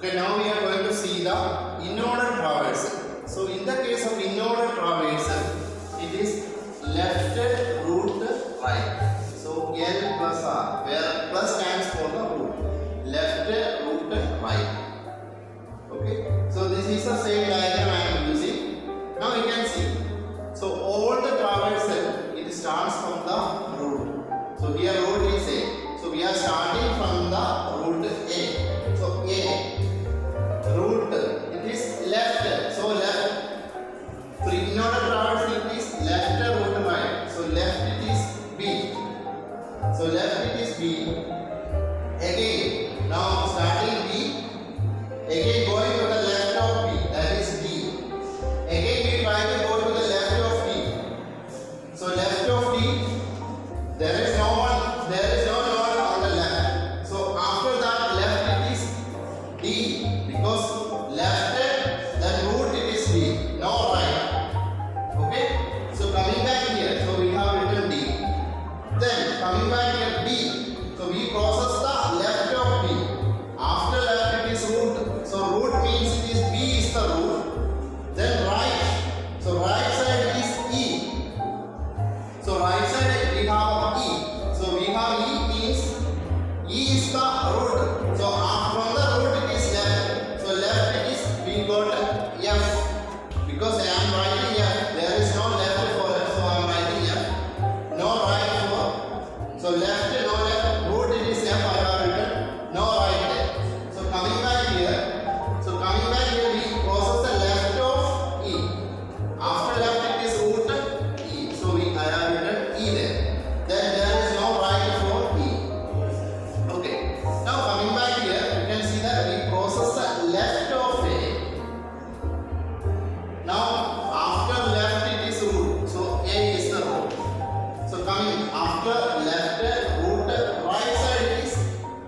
Okay, now we are going to see the in-order traversal. So in the case of in-order traversal, it is left root right. So L plus R, where plus stands for the root. Left root right. Okay, so this is the same diagram I am using. Now you can see. So all the traversal, it starts from the root. So here root is A. So we are starting from the root A. So A root, it is left. So left. So in order traversal, it is left root right. So left it is B. So left it is B. Again, now starting B. Again going to the left of B. That is D. Again we try to go to the left of D. So left of D. There is no one. There is no node on the left. So after that left it is D. Because left, then root it is D, no right. Okay, so coming back here, so we have written D. Then coming back here B, so we process the left of B. After left it is root, so root means it is B is the root. Then right, so right side is E. So right side we have E. So we have E means E is the root. So from the root it is left. So left it is we got F. Because I am writing F, there is no left for F, so I am writing F. No right for. So left, no left. Root it is F, I have written. No right there. So coming back here. So coming back here, we process the left of E. After left it is root E. So I have written E there. Then there is no right for E. Okay. Now coming back here, you can see that we process the left of A. Now after left it is root. So A is the root. So coming after left root, right side it is.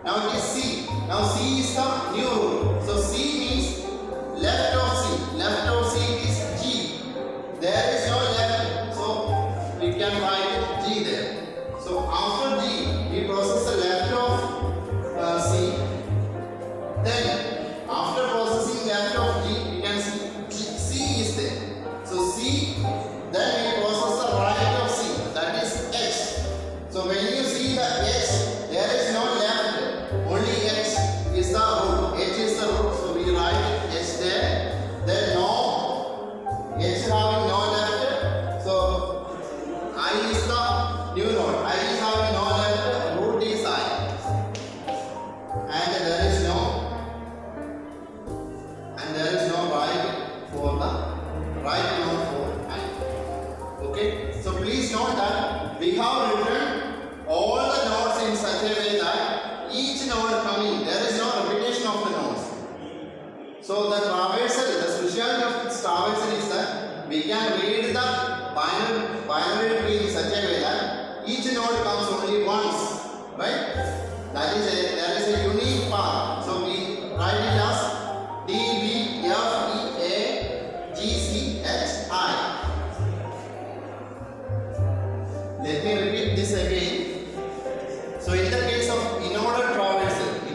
Now it is C. Now C is the new root. So C means left of C. Left of C is G. There is no left. So we can write G there. So after G, we process the left of C. Then after processing left of G, we can see C is there. So C, then we process the right of C, that is H. So when you see the H, there is no left, only H is the root. H is the root, so we write H there. Then no, H having no left, so I is the new node. I is having no left, root is I. And there is no right for the right node for I. Okay, so please note that we have written all the nodes in such a way that each node coming, there is no repetition of the nodes. So the traversal, the speciality of this traversal is that we can read the binary tree in such a way that each node comes only once, right? There is a unique path. So we write it as D, B, F, E, A, G, C, H, I. Let me repeat this again. So in the case of in-order traversal, it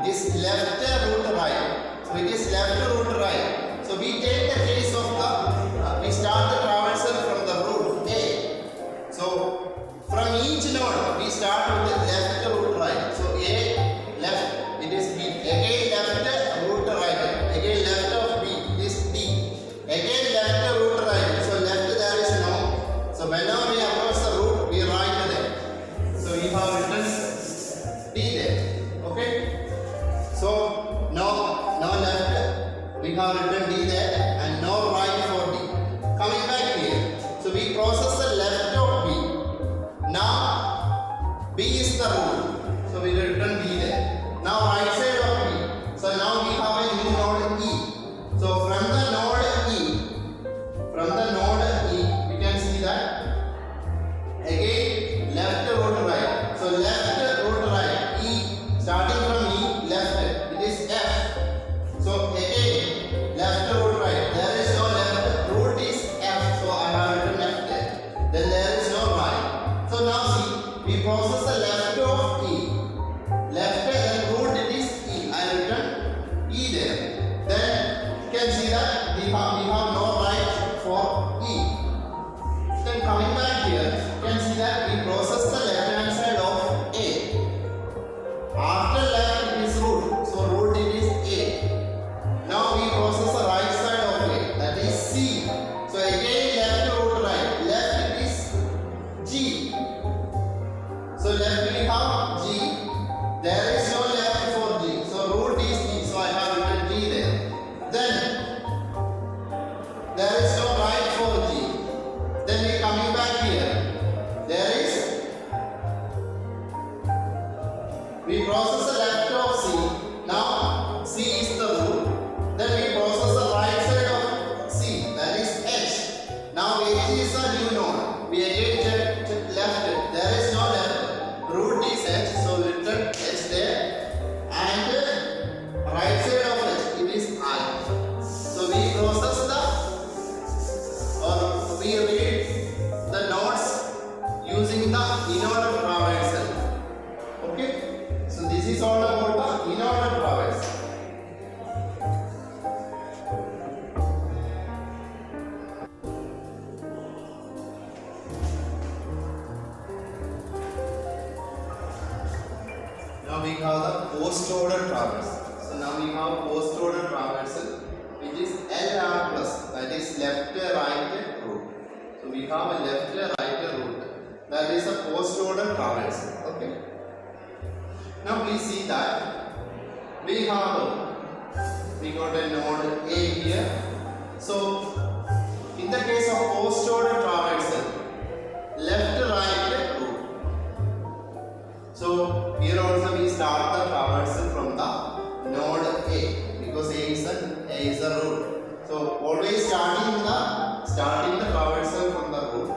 is left root right. So it is left root right. So we take the case of we start the traversal from the root A. So from each node, we start with the left root right. So A, left, it is B. Again left root right. Again left of B, it is D. Again left root right. So left there is no. So whenever we approach the root, we write there. So we have written D there. Okay. So no left. We have written D there and no right for D. Coming back here. So we process the left of B. Now B is the root. So we written B there. Now right side of B. So now we have a new node E. So from the node E, we can see that again left root right. So left root right E, starting from E, left, it is F. So again left root right. There is no left. Root is F. So I have written F there. Then there is no right. So now see, we process the left of E. Left when we have G, there is no left for G. So root is G. So I have written G there. Then there is no right for G. Then we coming back here. There is, we process the left of C. Now C is the root. Then we process the right side of C. That is H. Now H is a new node. We again check left. There is no left. Root is H. So we written H there. And right side of H, it is I. So we process we read the nodes using the in-order traversal. Okay, so this is all about the in-order traversal. Now we have the post-order traversal. So now we have post-order traversal, which is LR plus, that is left, right, root. So we have a left, right, root. That is a post-order traversal. Okay. Now please see that we got a node A here. So in the case of post-order traversal, left, right, root. So here also we start the traversal from the node A, because A is a root. So always starting the traversal from the root.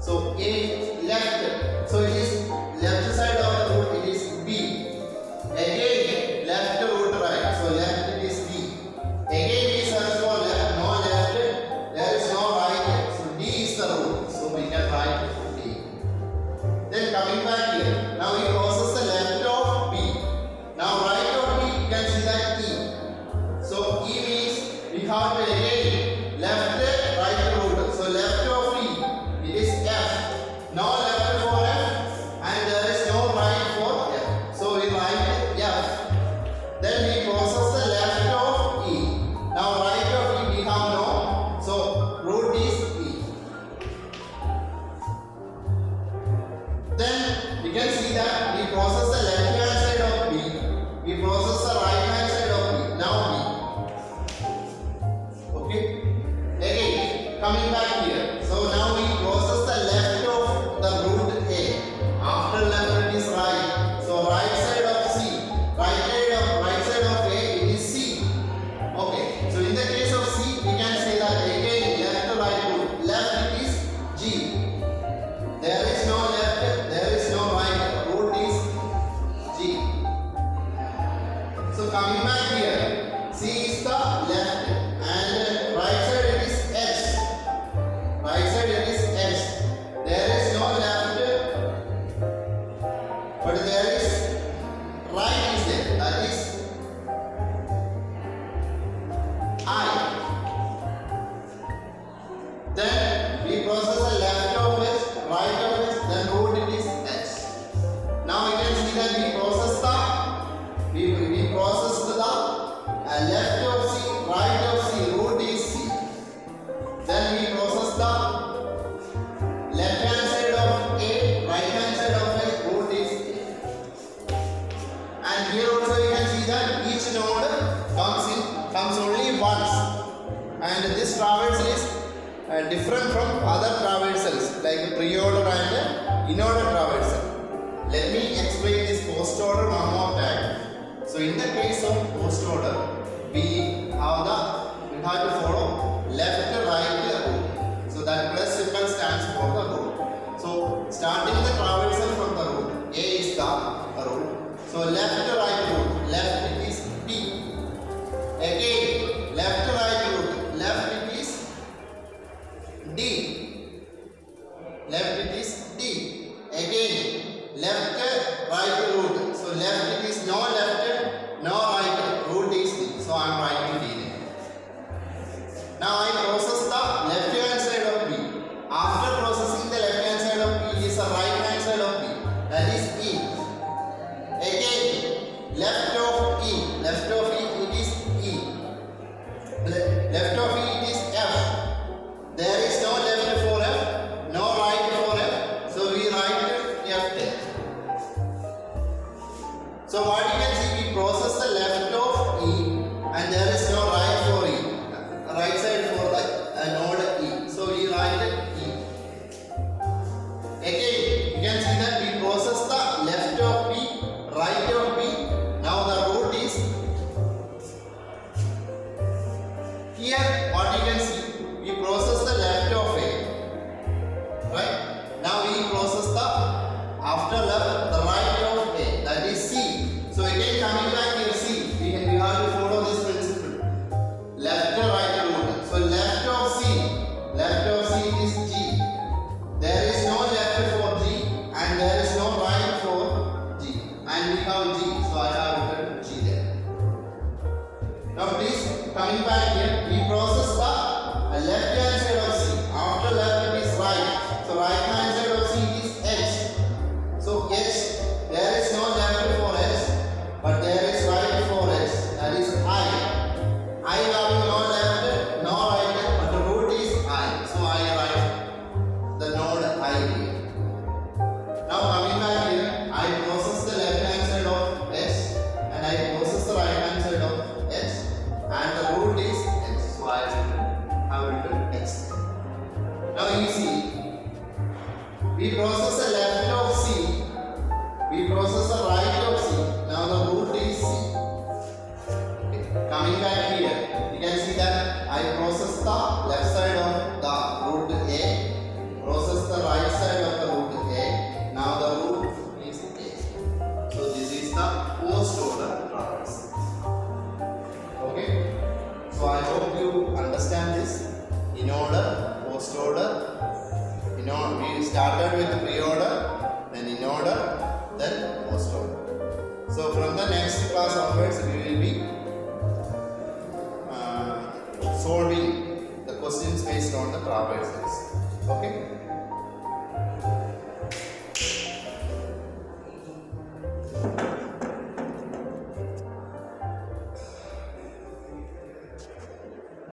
So A left. So it is left side of the root, it is B. Again left root right. So left it is B. Again we search for left, no left, there is no right. So D is the root. So we can write D. Then coming back here. Now we process the left of B. Now right of B, you can see that E. So E means we have to again left, right root. So left of E, it is F. No left for F and there is no right for F. So we write F. Then we process the left of E. Now right of E we have no. So root is E. Then we can see that we process the left hand side of B. We process the right hand side of B. Now B. Okay. Again coming back here. So now we process the left of the root A. After left it is right. So right side of C. Right side of A, it is C. Okay. So in the case of C, we can say that again left to right root. Left it is G. There is no left, there is no right. Root is G. So coming back here, C is the left and right side it is H. Right side it is H. There is no left, but there is right is there. That is I. Then we process the left of H, right of H, then root it is H. Now we can see that we process the left of C, right of C, root is C. Then we process the left hand side of A, right hand side of A, root is A. And here also you can see that each node comes only once. And this traversal is different from other traversals like pre-order and in-order traversal. Let me explain this post-order one more time. So in the case of post-order, we have to follow left, right, root. So that plus symbol stands for the root. So starting the traversal from the root, A is the root. So left, right root, left it is B. Again left, right root, left it is D. Left it is D. Again left, right root. So left it is no left, no right. Root is D. So I am writing D there. Now I process the left hand side of B. After processing the left hand side of B is the right hand side of B. That is E. Again left of E. Left of E, it is E. So what you can see, we process the left of E and there is no right for E. Right side for the node E. So we write E. Again, you can see that we process the left of P, right of P. Now the root is here. What you can see, we process the left of A. Right? Now we process the after left the right of A. That is C. So again coming back here C. We have to follow this principle. Left to right root. So left of C is G. There is no left for G and there is no right for G. And we have G. So I have written G there. Now please coming back here, we process the left hand side of C. After left it is right. So right hand side of C is H. So H, there is no left for H, but there is right for H. That is I. I having no left, no right, but the root is I. So I write the node I here. Now coming back here, I process the left hand side of H and I process the right hand side of H and the root is H. So I have written H. Now you see, we process the left of C, we process the right of C. Now the root is C. Okay. Coming back here, you can see that I process the left side of the root A, process the right side of the root A. Now the root is A. So this is the post order traverse. Okay. So I hope you understand this. In order, post order. We started with pre-order, then in order, then post order. So from the next class onwards, we will be solving the questions based on the traverses. Okay.